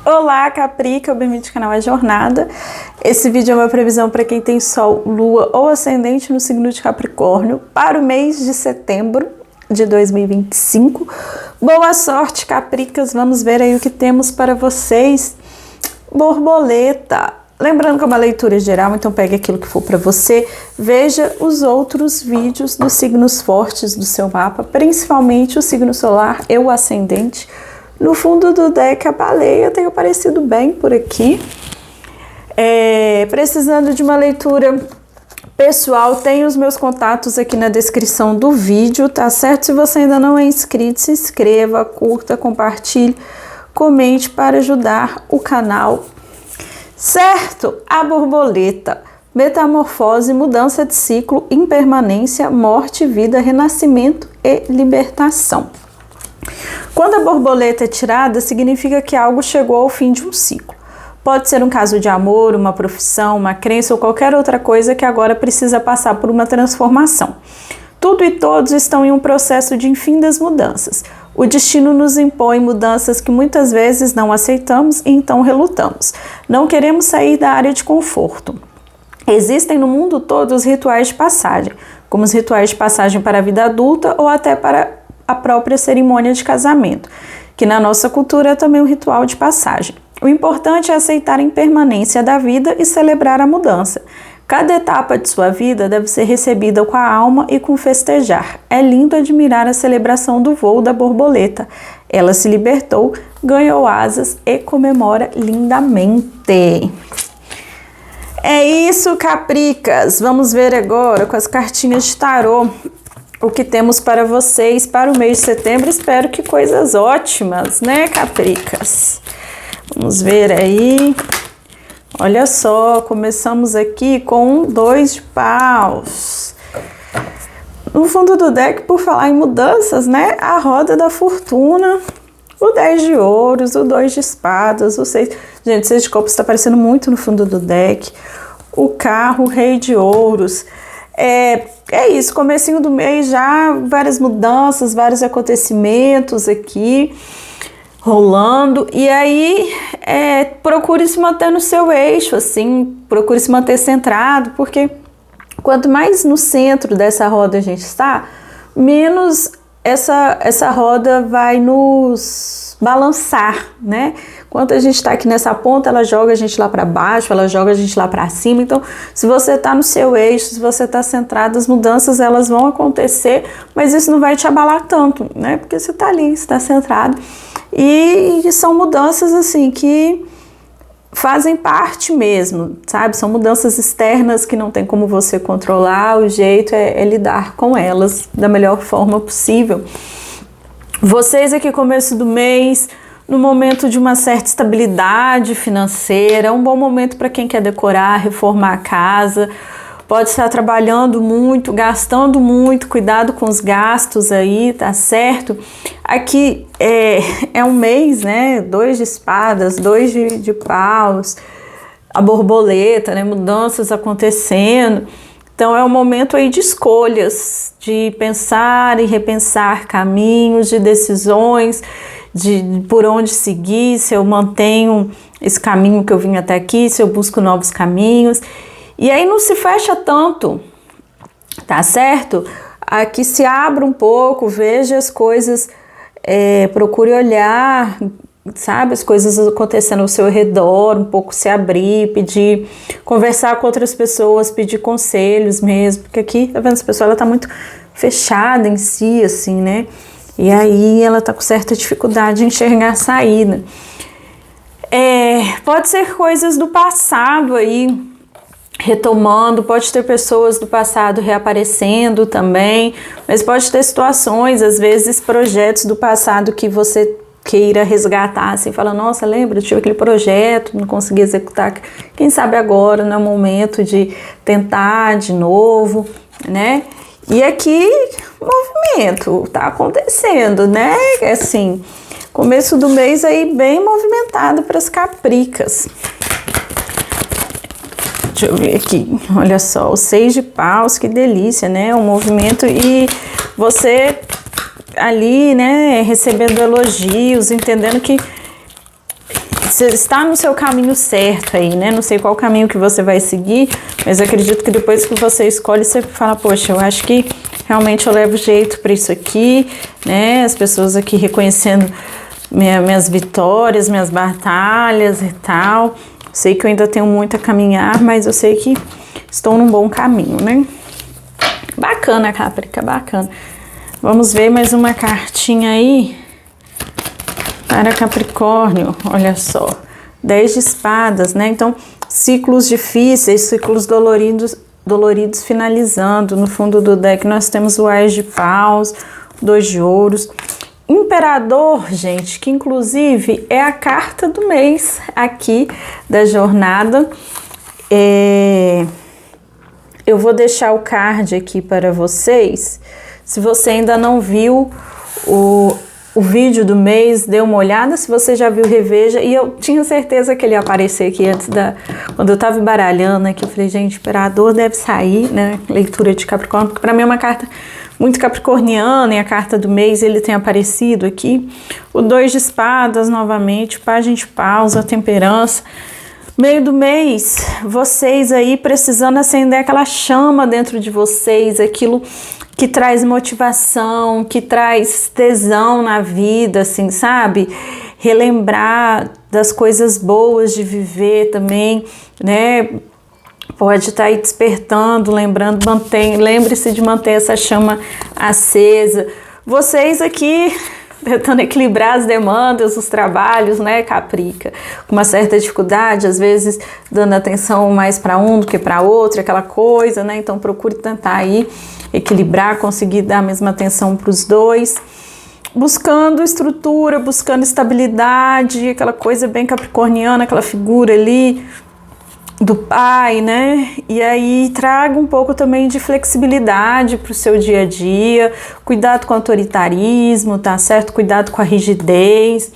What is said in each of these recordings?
Olá, Caprica, bem-vindo ao canal A Jornada. Esse vídeo é uma previsão para quem tem Sol, Lua ou Ascendente no signo de Capricórnio para o mês de setembro de 2025. Boa sorte, Capricas, vamos ver aí o que temos para vocês. Borboleta. Lembrando que é uma leitura geral, então pegue aquilo que for para você. Veja os outros vídeos dos signos fortes do seu mapa, principalmente o signo solar e o ascendente. No fundo do deck, a baleia tem aparecido bem por aqui. Precisando de uma leitura pessoal, tem os meus contatos aqui na descrição do vídeo, tá certo? Se você ainda não é inscrito, se inscreva, curta, compartilhe, comente para ajudar o canal. Certo? A borboleta. Metamorfose, mudança de ciclo, impermanência, morte, vida, renascimento e libertação. Quando a borboleta é tirada, significa que algo chegou ao fim de um ciclo. Pode ser um caso de amor, uma profissão, uma crença ou qualquer outra coisa que agora precisa passar por uma transformação. Tudo e todos estão em um processo de infindas mudanças. O destino nos impõe mudanças que muitas vezes não aceitamos e então relutamos. Não queremos sair da área de conforto. Existem no mundo todo os rituais de passagem, como os rituais de passagem para a vida adulta ou até para a própria cerimônia de casamento, que na nossa cultura é também um ritual de passagem. O importante é aceitar a impermanência da vida e celebrar a mudança. Cada etapa de sua vida deve ser recebida com a alma e com festejar. É lindo admirar a celebração do voo da borboleta. Ela se libertou, ganhou asas e comemora lindamente. É isso, Capricas! Vamos ver agora com as cartinhas de tarô o que temos para vocês para o mês de setembro. Espero que coisas ótimas, né, Capricas? Vamos ver aí. Olha só, começamos aqui com 2 de paus. No fundo do deck, por falar em mudanças, né, a roda da fortuna, o 10 de ouros, o 2 de espadas, o 6... Gente, 6 de copas está aparecendo muito no fundo do deck. O carro, o rei de ouros. É isso, comecinho do mês já, várias mudanças, vários acontecimentos aqui rolando. E aí, procure se manter no seu eixo, assim, procure se manter centrado, porque quanto mais no centro dessa roda a gente está, menos essa roda vai nos balançar, né? Quando a gente está aqui nessa ponta, ela joga a gente lá para baixo, ela joga a gente lá para cima. Então, se você está no seu eixo, se você está centrado, as mudanças elas vão acontecer, mas isso não vai te abalar tanto, né? Porque você está ali, você está centrado. E são mudanças assim que fazem parte mesmo, sabe? São mudanças externas que não tem como você controlar, o jeito é lidar com elas da melhor forma possível. Vocês aqui começo do mês, no momento de uma certa estabilidade financeira, é um bom momento para quem quer decorar, reformar a casa, pode estar trabalhando muito, gastando muito, cuidado com os gastos aí, tá certo? Aqui é um mês, né? 2 de espadas, 2 de paus, a borboleta, né? Mudanças acontecendo. Então é um momento aí de escolhas, de pensar e repensar caminhos, de decisões, de por onde seguir, se eu mantenho esse caminho que eu vim até aqui, se eu busco novos caminhos. E aí não se fecha tanto, tá certo? Aqui se abra um pouco, veja as coisas, procure olhar, sabe, as coisas acontecendo ao seu redor, um pouco se abrir, pedir, conversar com outras pessoas, pedir conselhos mesmo, porque aqui, tá vendo, essa pessoa, ela tá muito fechada em si, assim, né? E aí ela tá com certa dificuldade de enxergar a saída. Pode ser coisas do passado aí, retomando, pode ter pessoas do passado reaparecendo também, mas pode ter situações, às vezes projetos do passado que você queira resgatar, assim, fala, nossa, lembra, eu tive aquele projeto, não consegui executar, quem sabe agora não é o momento de tentar de novo, né? E aqui, movimento, tá acontecendo, né? Assim, começo do mês aí bem movimentado para as Capricas. Deixa eu ver aqui, olha só, o 6 de paus, que delícia, né? Um movimento e você ali, né, recebendo elogios, entendendo que você está no seu caminho certo aí, né? Não sei qual caminho que você vai seguir, mas acredito que depois que você escolhe, você fala, poxa, eu acho que realmente eu levo jeito para isso aqui, né? As pessoas aqui reconhecendo minhas vitórias, minhas batalhas e tal. Sei que eu ainda tenho muito a caminhar, mas eu sei que estou num bom caminho, né? Bacana, Caprica, bacana. Vamos ver mais uma cartinha aí para Capricórnio. Olha só, 10 de espadas, né? Então, ciclos difíceis, ciclos doloridos finalizando. No fundo do deck nós temos o Ás de Paus, 2 de ouros. Imperador, gente, que inclusive é a carta do mês aqui da jornada. Eu vou deixar o card aqui para vocês. Se você ainda não viu o vídeo do mês, dê uma olhada. Se você já viu, reveja. E eu tinha certeza que ele ia aparecer aqui antes quando eu tava baralhando aqui. Eu falei, gente, Imperador deve sair, né? Leitura de Capricórnio, porque para mim é uma carta muito capricorniana, e a carta do mês ele tem aparecido aqui. O 2 de espadas novamente, Pajem de Paus, a temperança. Meio do mês, vocês aí precisando acender aquela chama dentro de vocês, aquilo que traz motivação, que traz tesão na vida, assim, sabe? Relembrar das coisas boas de viver também, né? Pode estar aí despertando, lembrando, lembre-se de manter essa chama acesa. Vocês aqui tentando equilibrar as demandas, os trabalhos, né, Caprica? Com uma certa dificuldade, às vezes dando atenção mais para um do que para outro, aquela coisa, né? Então procure tentar aí equilibrar, conseguir dar a mesma atenção para os dois. Buscando estrutura, buscando estabilidade, aquela coisa bem capricorniana, aquela figura ali do pai, né? E aí traga um pouco também de flexibilidade para o seu dia a dia, cuidado com o autoritarismo, tá certo? Cuidado com a rigidez,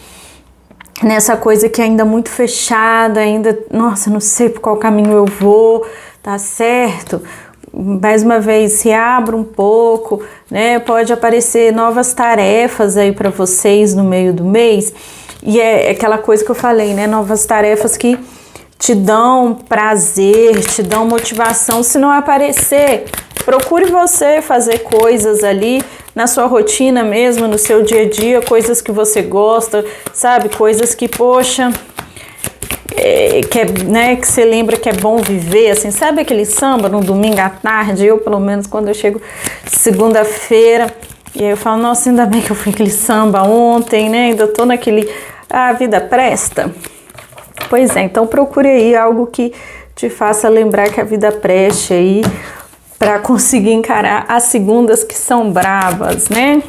nessa coisa que é ainda muito fechada, ainda, nossa, não sei por qual caminho eu vou, tá certo? Mais uma vez, se abra um pouco, né? Pode aparecer novas tarefas aí para vocês no meio do mês, e é aquela coisa que eu falei, né? Novas tarefas que te dão prazer, te dão motivação. Se não aparecer, procure você fazer coisas ali na sua rotina mesmo, no seu dia a dia, coisas que você gosta, sabe? Coisas que, poxa, né, que você lembra que é bom viver, assim, sabe aquele samba no domingo à tarde? Eu, pelo menos, quando eu chego segunda-feira, e aí eu falo, nossa, ainda bem que eu fui aquele samba ontem, né? Ainda tô naquele, a vida presta. Pois é, então procure aí algo que te faça lembrar que a vida preste aí para conseguir encarar as segundas que são bravas, né?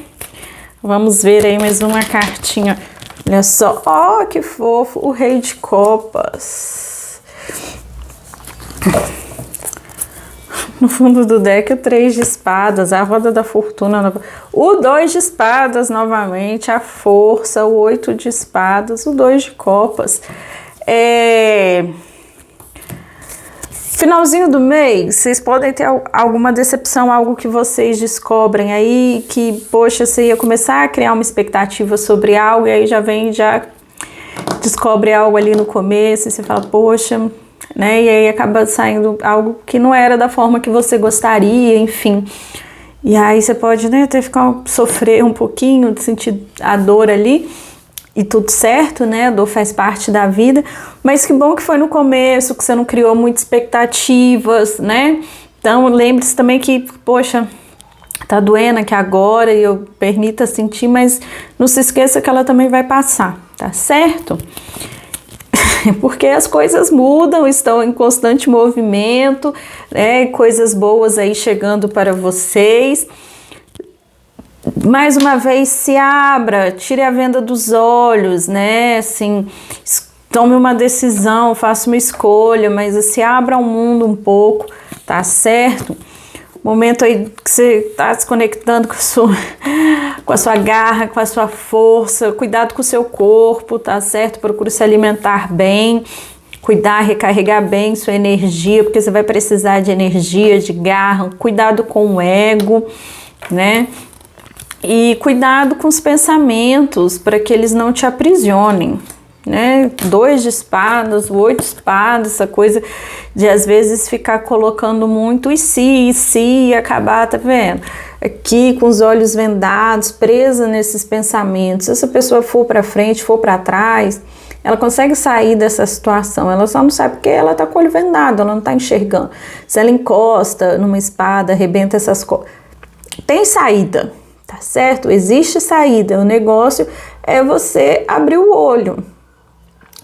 Vamos ver aí mais uma cartinha. Olha só, ó, que fofo, o Rei de Copas. No fundo do deck, o 3 de espadas, a roda da fortuna, o 2 de espadas novamente, a força, o 8 de espadas, o 2 de copas. Finalzinho do mês, vocês podem ter alguma decepção, algo que vocês descobrem aí, que, poxa, você ia começar a criar uma expectativa sobre algo, e aí já descobre algo ali no começo, e você fala, poxa, né, e aí acaba saindo algo que não era da forma que você gostaria, enfim. E aí você pode, né, até sofrer um pouquinho, sentir a dor ali, e tudo certo, né? A dor faz parte da vida, mas que bom que foi no começo, que você não criou muitas expectativas, né? Então lembre-se também que, poxa, tá doendo aqui agora e eu permita sentir, mas não se esqueça que ela também vai passar, tá certo? Porque as coisas mudam, estão em constante movimento, né? Coisas boas aí chegando para vocês. Mais uma vez, se abra, tire a venda dos olhos, né? Assim, tome uma decisão, faça uma escolha, mas se abra ao mundo um pouco, tá certo? Momento aí que você tá se conectando com a sua garra, com a sua força, cuidado com o seu corpo, tá certo? Procure se alimentar bem, cuidar, recarregar bem sua energia, porque você vai precisar de energia, de garra, cuidado com o ego, né? E cuidado com os pensamentos para que eles não te aprisionem, né? 2 de espadas, o 8 de espadas, essa coisa de às vezes ficar colocando muito e se acabar, tá vendo? Aqui com os olhos vendados, presa nesses pensamentos. Se essa pessoa for para frente, for para trás, ela consegue sair dessa situação, ela só não sabe porque ela tá com o olho vendado, ela não tá enxergando. Se ela encosta numa espada, arrebenta essas coisas, tem saída, tá certo? Existe saída, o negócio é você abrir o olho,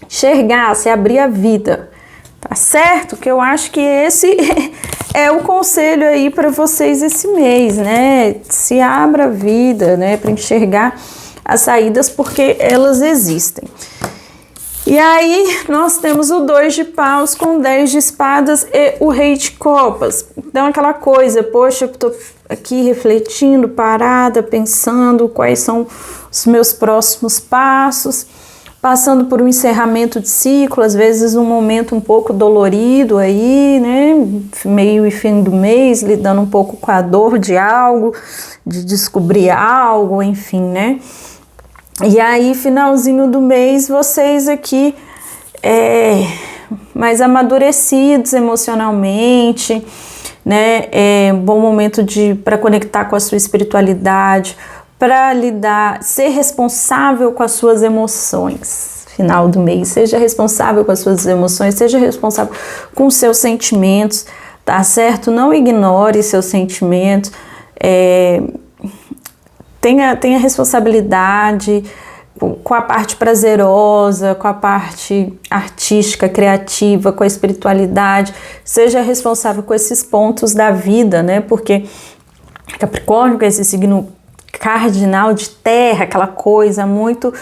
enxergar, se abrir a vida, tá certo? Que eu acho que esse é o conselho aí para vocês esse mês, né? Se abra a vida, né? Para enxergar as saídas, porque elas existem. E aí nós temos o 2 de paus com 10 de espadas e o rei de copas. Então aquela coisa, poxa, eu tô aqui refletindo, parada, pensando quais são os meus próximos passos, passando por um encerramento de ciclo, às vezes um momento um pouco dolorido aí, né, meio e fim do mês, lidando um pouco com a dor de algo, de descobrir algo, enfim, né. E aí, finalzinho do mês, vocês aqui mais amadurecidos emocionalmente, né? Bom momento para conectar com a sua espiritualidade, para lidar, ser responsável com as suas emoções. Final do mês, seja responsável com as suas emoções, seja responsável com os seus sentimentos, tá certo? Não ignore seus sentimentos. Tenha responsabilidade com a parte prazerosa, com a parte artística, criativa, com a espiritualidade. Seja responsável com esses pontos da vida, né? Porque Capricórnio, com esse signo cardinal de terra, aquela coisa muito,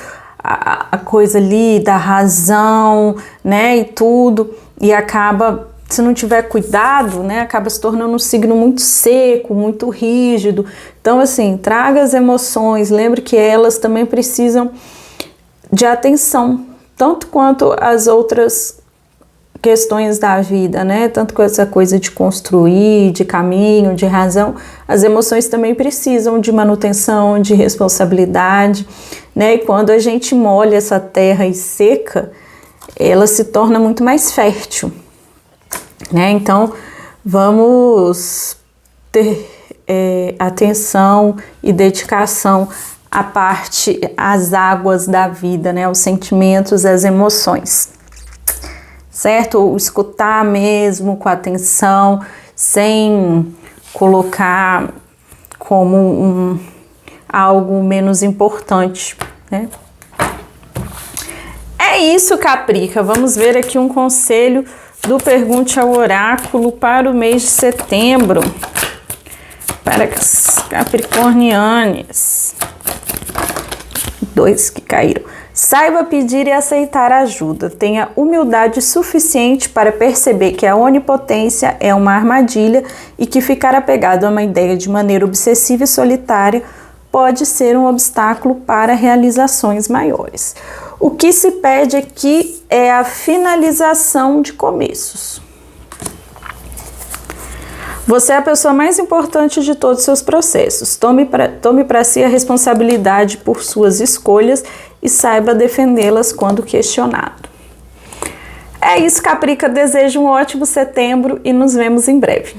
a coisa ali da razão, né? E tudo, e acaba, se não tiver cuidado, né, acaba se tornando um signo muito seco, muito rígido. Então, assim, traga as emoções, lembre que elas também precisam de atenção, tanto quanto as outras questões da vida, né, tanto com essa coisa de construir, de caminho, de razão, as emoções também precisam de manutenção, de responsabilidade, né, e quando a gente molha essa terra e seca, ela se torna muito mais fértil. Né? Então, vamos ter atenção e dedicação à parte, às águas da vida, né? Aos sentimentos, às emoções, certo? Escutar mesmo com atenção, sem colocar como algo menos importante, né? É isso, Caprica. Vamos ver aqui um conselho do Pergunte ao Oráculo para o mês de setembro, para as capricornianas. 2 que caíram. Saiba pedir e aceitar ajuda. Tenha humildade suficiente para perceber que a onipotência é uma armadilha e que ficar apegado a uma ideia de maneira obsessiva e solitária pode ser um obstáculo para realizações maiores. O que se pede aqui é a finalização de começos. Você é a pessoa mais importante de todos os seus processos. Tome para si a responsabilidade por suas escolhas e saiba defendê-las quando questionado. É isso, Caprica. Desejo um ótimo setembro e nos vemos em breve.